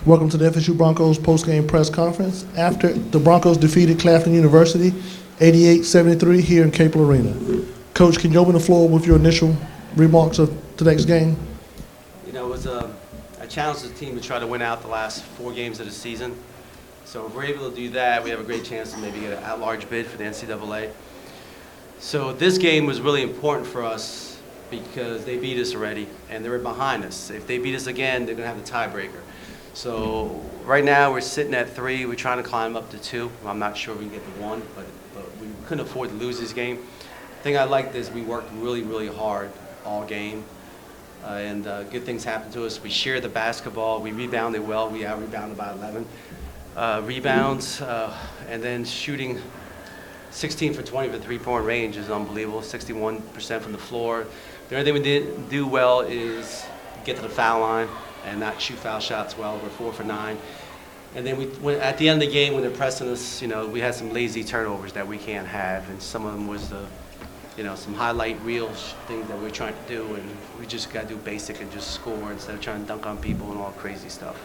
Welcome to the FSU Broncos postgame press conference after the Broncos defeated Claflin University 88-73 here in Capel Arena. Coach, can you open the floor with your initial remarks of today's game? You know, it was a challenge to the team to try to win out the last 4 games of the season. So if we're able to do that, we have a great chance to maybe get an at-large bid for the NCAA. So this game was really important for us because they beat us already, and they were behind us. If they beat us again, they're going to have the tiebreaker. So right now we're sitting at 3. We're trying to climb up to 2. I'm not sure we can get to 1, but we couldn't afford to lose this game. The thing I liked is we worked really, really hard all game, and good things happened to us. We shared the basketball. We rebounded well. We out-rebounded by 11 rebounds, and then shooting 16 for 20 for three-point range is unbelievable, 61% from the floor. The only thing we didn't do well is get to the foul line and not shoot foul shots well. We're 4 for 9. And then at the end of the game, when they're pressing us, you know, we had some lazy turnovers that we can't have, and some of them was some highlight reel things that we were trying to do, and we just got to do basic and just score instead of trying to dunk on people and all crazy stuff.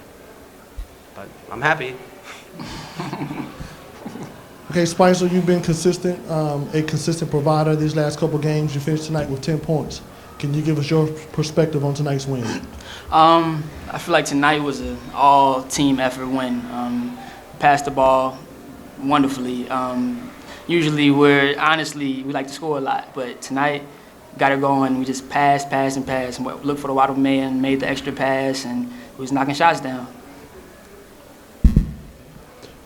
But I'm happy. Okay, Spicer, you've been consistent, a consistent provider these last couple games. You finished tonight with 10 points. Can you give us your perspective on tonight's win? I feel like tonight was an all-team effort win. Passed the ball wonderfully. Usually we like to score a lot, but tonight got it going. We just passed, and looked for the wide man, made the extra pass, and we was knocking shots down.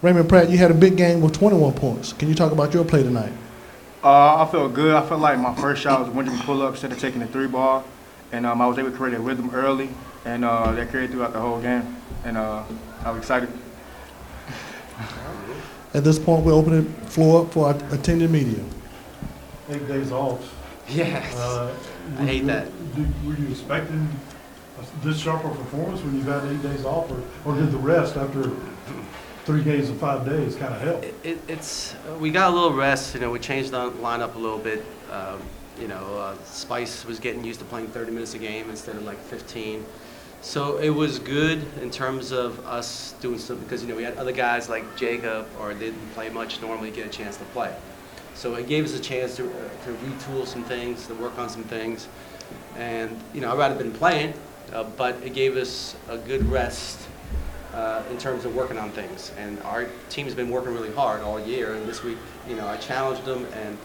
Raymond Pratt, you had a big game with 21 points. Can you talk about your play tonight? I felt good. I felt like my first shot was a windmill pull-up instead of taking the 3-ball, and I was able to create a rhythm early, and that carried throughout the whole game, and I was excited. At this point, we're opening the floor up for our attending media. 8 days off. Yes, I hate that. Were you expecting this sharper performance when you've had 8 days off, or did the rest after 3 games and 5 days kind of help? We got a little rest. You know, we changed the lineup a little bit. Spice was getting used to playing 30 minutes a game instead of like 15. So it was good in terms of us doing something because, you know, we had other guys like Jacob or didn't play much normally get a chance to play. So it gave us a chance to retool some things, to work on some things. And, you know, I'd rather been playing, but it gave us a good rest in terms of working on things. And our team's been working really hard all year. And this week, you know, I challenged them, and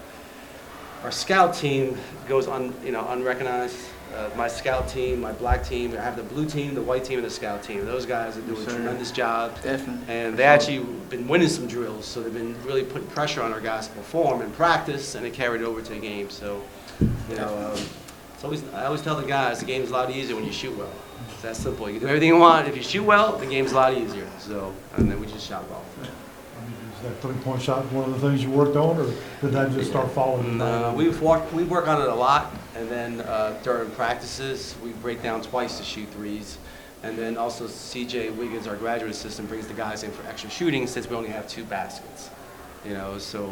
our scout team goes unrecognized. My scout team, my black team, I have the blue team, the white team, and the scout team. Those guys are doing a tremendous job. Definitely. And they actually been winning some drills, so they've been really putting pressure on our guys to perform and practice, and it carried over to the game. So, you know, I always tell the guys the game's a lot easier when you shoot well. It's that simple. You can do everything you want. If you shoot well, the game's a lot easier. So, and then we just shot well. Is that 3-point shot one of the things you worked on, or did that just start falling? No, we work on it a lot, and then during practices, we break down twice to shoot threes. And then also CJ Wiggins, our graduate assistant, brings the guys in for extra shooting since we only have 2 baskets. You know, so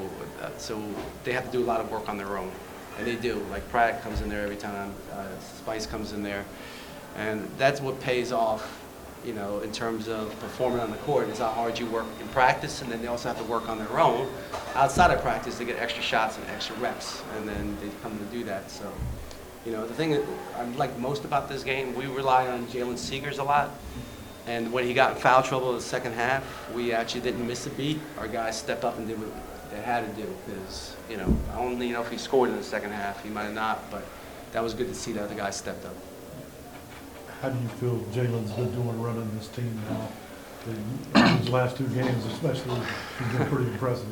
they have to do a lot of work on their own, and they do. Like Pratt comes in there every time, Spice comes in there, and that's what pays off. You know, in terms of performing on the court, is how hard you work in practice, and then they also have to work on their own outside of practice to get extra shots and extra reps, and then they come to do that. So, you know, the thing that I like most about this game, we rely on Jalen Seegers a lot, and when he got in foul trouble in the second half, we actually didn't miss a beat. Our guys stepped up and did what they had to do, because, you know, I don't know if he scored in the second half, he might have not, but that was good to see that the guys stepped up. How do you feel Jalen's been doing running this team now? These last 2 games especially, he's been pretty impressive.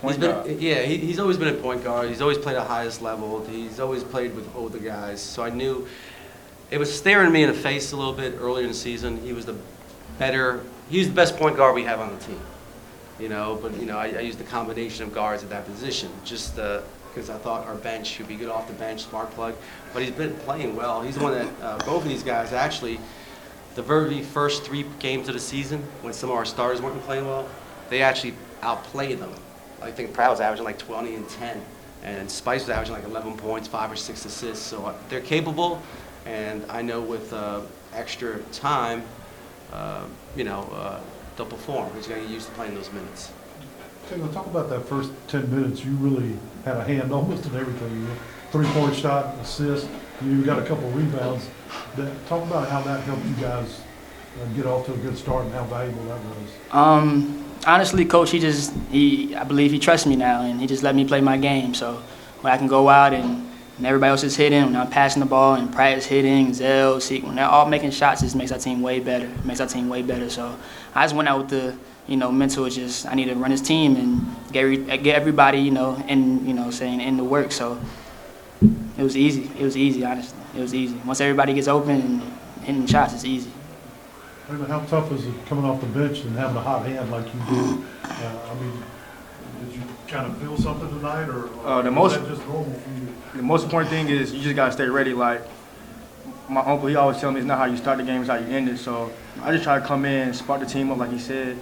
He's always been a point guard. He's always played at the highest level. He's always played with older guys. So I knew it was staring me in the face a little bit earlier in the season. He was the best point guard we have on the team. You know, but you know, I used the combination of guards at that position just because I thought our bench should be good off the bench, smart plug. But he's been playing well. He's the one that both of these guys actually, the very first 3 games of the season, when some of our stars weren't playing well, they actually outplayed them. I think Pratt was averaging like 20 and 10, and Spice was averaging like 11 points, 5 or 6 assists. So they're capable, and I know with extra time, they'll perform. He's going to get used to playing those minutes. Taylor, talk about that first 10 minutes. You really had a hand almost in everything. You 3-point shot, assist. You got a couple of rebounds. Talk about how that helped you guys get off to a good start and how valuable that was. Honestly, Coach, I believe he trusts me now, and he just let me play my game. So when I can go out and everybody else is hitting, when I'm passing the ball and practice hitting, Zell, Seek, when they're all making shots, it just makes our team way better. It makes our team way better. So I just went out with the mental I need to run this team and get everybody, in the work. So it was easy. It was easy, honestly. It was easy. Once everybody gets open and hitting shots, it's easy. How tough is it coming off the bench and having a hot hand like you did? Did you kind of feel something tonight, or was that just normal for you? The most important thing is you just gotta stay ready. Like my uncle, he always tells me it's not how you start the game, it's how you end it. So I just try to come in, spark the team up, like he said,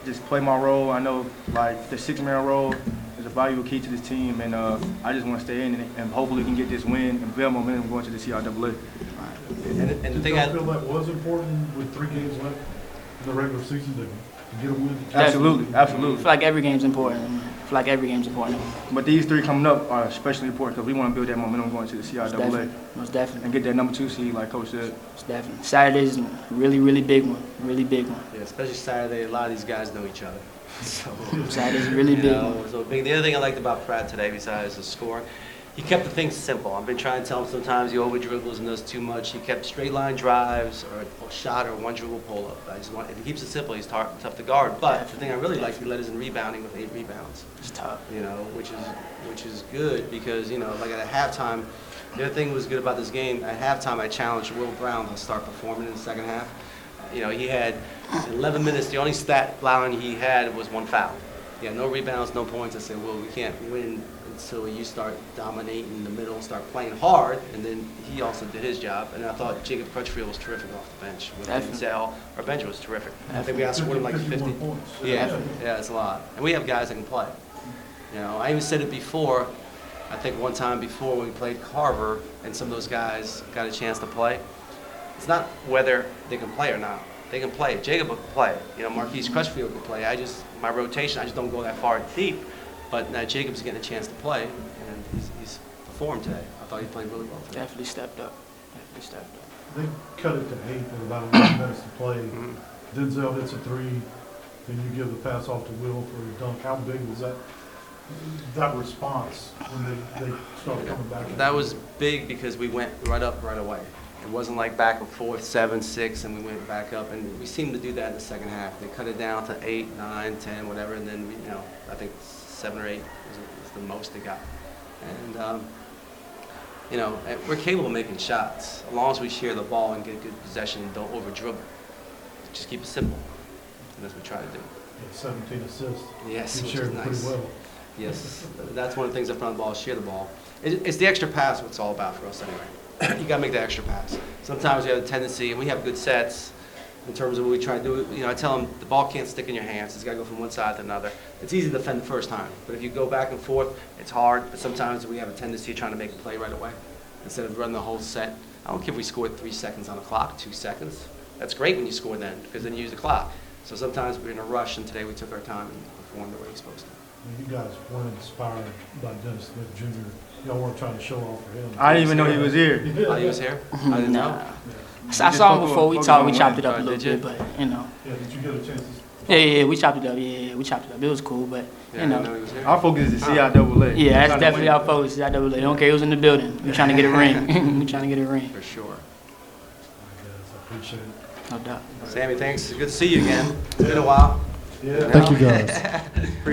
just play my role. I know like the 6-man role is a valuable key to this team, and I just want to stay in and hopefully we can get this win and build momentum going to the CIAA. And the Did thing you I feel that was important with 3 games left in the regular season to get a win? Absolutely. I feel like every game's important. But these 3 coming up are especially important because we want to build that momentum going to the CIAA. Most definitely. And get that number 2 seed, like Coach said. Most definitely. Saturday's a really, really big one. Really big one. Yeah, especially Saturday. A lot of these guys know each other. So Saturday's a really big one. So big. The other thing I liked about Pratt today, besides the score, he kept the things simple. I've been trying to tell him sometimes he over dribbles and does too much. He kept straight line drives or a shot or one dribble pull up. If he keeps it simple, he's tough to guard. But the thing I really liked, he led us in rebounding with 8 rebounds. It's tough. Which is good because like at halftime, the other thing was good about this game. At halftime, I challenged Will Brown to start performing in the second half. He had 11 minutes. The only stat line he had was 1 foul. He had no rebounds, no points. I said, well, we can't win until you start dominating in the middle, start playing hard, and then he also did his job. And I thought Jacob Crutchfield was terrific off the bench. With Zell, our bench was terrific. I think we outscored him like 50 points. Yeah, it's a lot. And we have guys that can play. I even said it before. I think one time before when we played Carver, and some of those guys got a chance to play. It's not whether they can play or not. They can play. Jacob can play. Marquise Crutchfield can play. My rotation, I just don't go that far deep. But now Jacob's getting a chance to play, and he's performed today. I thought he played really well today. Definitely stepped up. They cut it to 8 with about 11 minutes to play. Mm-hmm. Denzel hits a 3, then you give the pass off to Will for a dunk. How big was that response when they started coming back? That was big because we went right up right away. It wasn't like back and forth, 7, 6, and we went back up. And we seemed to do that in the second half. They cut it down to 8, 9, 10, whatever, and then I think 7 or 8 was the most they got. And we're capable of making shots as long as we share the ball and get good possession and don't over dribble. Just keep it simple, and that's what we try to do. Yeah, 17 assists. Yes, You which shared is it nice. pretty well. Yes, that's one of the things up front of the ball, share the ball. It's the extra pass what it's all about for us anyway. You got to make the extra pass. Sometimes we have a tendency, and we have good sets in terms of what we try to do. I tell them the ball can't stick in your hands. It's got to go from one side to another. It's easy to defend the first time, but if you go back and forth, it's hard. But sometimes we have a tendency of trying to make a play right away instead of running the whole set. I don't care if we scored 3 seconds on the clock, 2 seconds. That's great when you score then, because then you use the clock. So sometimes we're in a rush, and today we took our time and performed the way we're supposed to. You guys weren't inspired by Dennis Smith Jr. Y'all weren't trying to show off for him. I didn't even know he was here. Oh, he was here? I didn't know. I saw him before. We chopped it up a little Did you? bit, but Yeah, did you get a chance to? Yeah, we chopped it up. Yeah, we chopped it up. It was cool, but Yeah, I didn't know he was here. Our focus is the CIAA. yeah, that's definitely our focus. CIAA. They don't care who's in the building. We're trying to get a ring. We're trying to get a ring. For sure. All right, guys, I appreciate it. No doubt. Sammy, thanks. Good to see you again. It's been a while. Yeah. Thank you, guys.